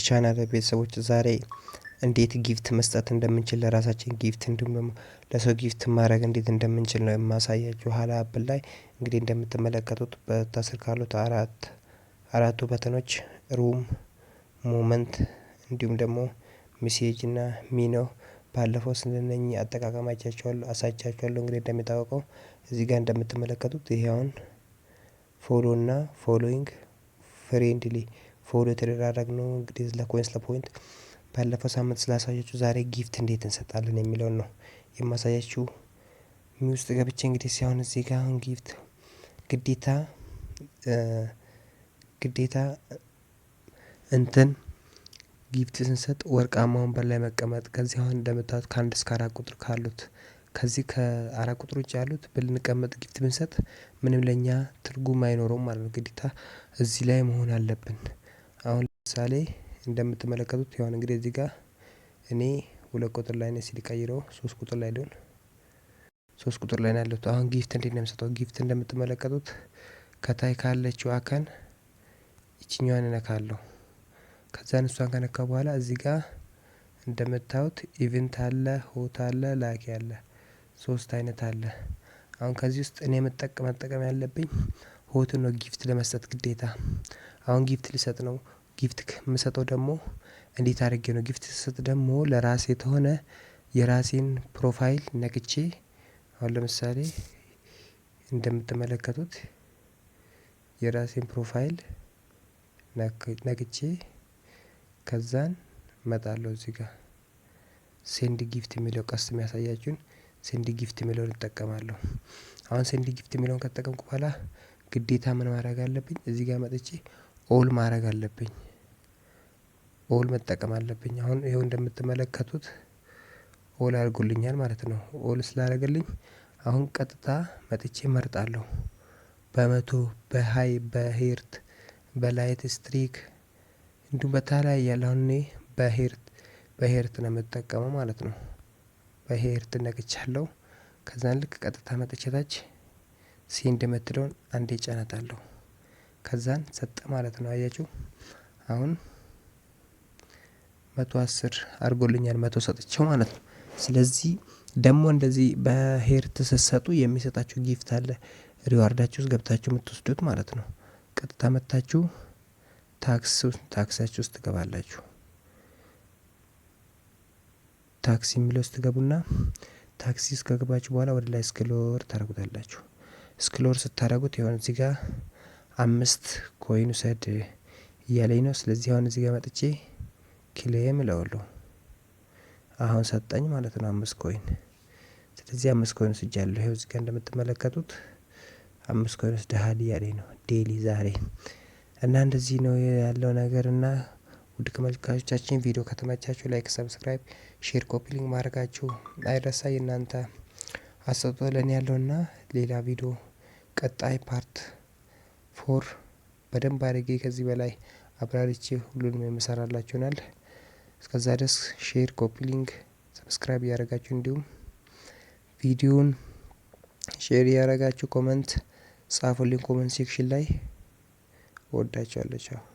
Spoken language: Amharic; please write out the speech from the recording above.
ቻናል ቤተሰቦች ዛሬ እንዴት ጊፍት መስጠት እንደምንችል ለራሳችን ጊፍት እንዲሁም ደግሞ ለሰው ጊፍት ማድረግ እንዴት እንደምንችል ነው የማሳያችሁ። ኋላ አፕል ላይ እንግዲህ እንደምትመለከቱት በታስር ካሉት አራቱ በተኖች ሩም፣ ሞመንት እንዲሁም ደግሞ ሜሴጅ እና ሚኖ ባለፈው ስለነኝ አጠቃቀማቻቸዋለሁ አሳያችኋለሁ። እንግዲህ እንደሚታወቀው እዚህ ጋር እንደምትመለከቱት ይሄ አሁን ፎሎ እና ፎሎዊንግ ፍሬንድሊ ፎሎ የተደራረግ ነው። እንግዲህ ለኮይንስ ለፖይንት ባለፈው ሳምንት ስላሳያችሁ ዛሬ ጊፍት እንዴት እንሰጣለን የሚለውን ነው የማሳያችሁ። ውስጥ ገብቼ እንግዲህ ሲሆን እዚህ ጋር አሁን ጊፍት ግዴታ እንትን ጊፍት ስንሰጥ ወርቃማ ወንበር ላይ መቀመጥ። ከዚህ አሁን እንደምታዩት ከ1 እስከ 4 ቁጥር ካሉት ከዚህ ከ4 ቁጥር ውጭ ያሉት ብንቀመጥ ጊፍት ብንሰጥ ምንም ለኛ ትርጉም አይኖረውም ማለት ነው። ግዴታ እዚህ ላይ መሆን አለብን። አሁን ለምሳሌ እንደምትመለከቱት ይሁን እንግዲህ እዚህ ጋር እኔ 2 ቁጥር ላይ ነኝ ሲቀይረው 3 ቁጥር ላይ ደውን 3 ቁጥር ላይ ነው ያለሁት። አሁን ጊፍት እንዴት ነው የምሰጠው? ጊፍት እንደምትመለከቱት ከታይ ካለችው አካን እቺኛዋን እነካለሁ። ከዛን እሷን ከነካ በኋላ እዚህ ጋር እንደምታዩት ኢቨንት አለ፣ ሆት አለ፣ ላኪ አለ። 3 አይነት አለ። አሁን ከዚህ ውስጥ እኔ መጠቀም ያለብኝ ሆት ነው ጊፍት ለመስጠት ግዴታ። አሁን ጊፍት ልሰጥ ነው። ጊፍት የምሰጠው ደግሞ እንዴት አድርጌ ነው? ጊፍት ስሰጥ ደግሞ ለራሴ ተሆነ የራሴን ፕሮፋይል ነክቼ አሁን ለምሳሌ እንደምትመለከቱት የራሴን ፕሮፋይል ነክቼ ከዛን መጣለው እዚህ ጋር ሴንድ ጊፍት የሚለው ቀስ የሚያሳያችሁን ሴንድ ጊፍት የሚለውን እጠቀማለሁ። አሁን ሴንድ ጊፍት የሚለውን ከተጠቀምኩ በኋላ ግዴታ ምን ማድረግ አለብኝ? እዚህ ጋር መጥቼ ኦል ማድረግ አለብኝ። ኦል መጠቀም አለብኝ። አሁን ይሄው እንደምትመለከቱት ኦል አድርጎልኛል ማለት ነው። ኦል ስላደረገልኝ አሁን ቀጥታ መጥቼ መርጣለሁ። በመቶ በሃይ በሄርት በላይት ስትሪክ እንዲሁም በተለያየ ያለ አሁን እኔ በሄርት ነው የምጠቀመው ማለት ነው። በሄርት ነክቻለሁ። ከዛን ልክ ቀጥታ መጥቼ ታች ሴንድ የምትለውን አንዴ ጫናታለሁ። ከዛን ሰጠ ማለት ነው። አያችሁ አሁን 110 አድርጎልኛል 100 ሰጥቼው ማለት ነው። ስለዚህ ደግሞ እንደዚህ በሄርት ስትሰጡ የሚሰጣችሁ ጊፍት አለ። ሪዋርዳችሁ ውስጥ ገብታችሁ የምትወስዱት ማለት ነው። ቀጥታ መታችሁ ታክሳችሁ ውስጥ ትገባላችሁ። ታክሲ የሚለው ውስጥ ትገቡና ታክሲ ውስጥ ከገባችሁ በኋላ ወደ ላይ ስክሎር ታደርጉታላችሁ። ስክሎር ስታደርጉት ይሆን እዚህ ጋር 5 ኮይን ውሰድ እያለኝ ነው። ስለዚህ አሁን እዚህ ጋር መጥቼ ክሌም እለዋለሁ። አሁን ሰጠኝ ማለት ነው 5 ኮይን። ስለዚህ 5 ኮይን ወስጃለሁ። ይሄው እዚህ ጋር እንደምትመለከቱት 5 ኮይን ወስደሃል እያለኝ ነው ዴሊ ዛሬ። እና እንደዚህ ነው ያለው ነገር። እና ውድ ተመልካቾቻችን ቪዲዮ ከተመቻችሁ ላይክ፣ ሰብስክራይብ፣ ሼር፣ ኮፒ ሊንክ ማድረጋችሁ አይረሳ። የእናንተ አስተዋጽኦ ለኔ ያለውና ሌላ ቪዲዮ ቀጣይ ፓርት 4 በደንብ አድርጌ ከዚህ በላይ አብራርቼ ሁሉንም የምሰራላችሁ ይሆናል። እስከዛ ድረስ ሼር፣ ኮፒ ሊንክ፣ ሰብስክራይብ ያደረጋችሁ እንዲሁም ቪዲዮውን ሼር ያደረጋችሁ ኮሜንት ጻፉልኝ ኮሜንት ሴክሽን ላይ። ወዳችኋለሁ። ቻው።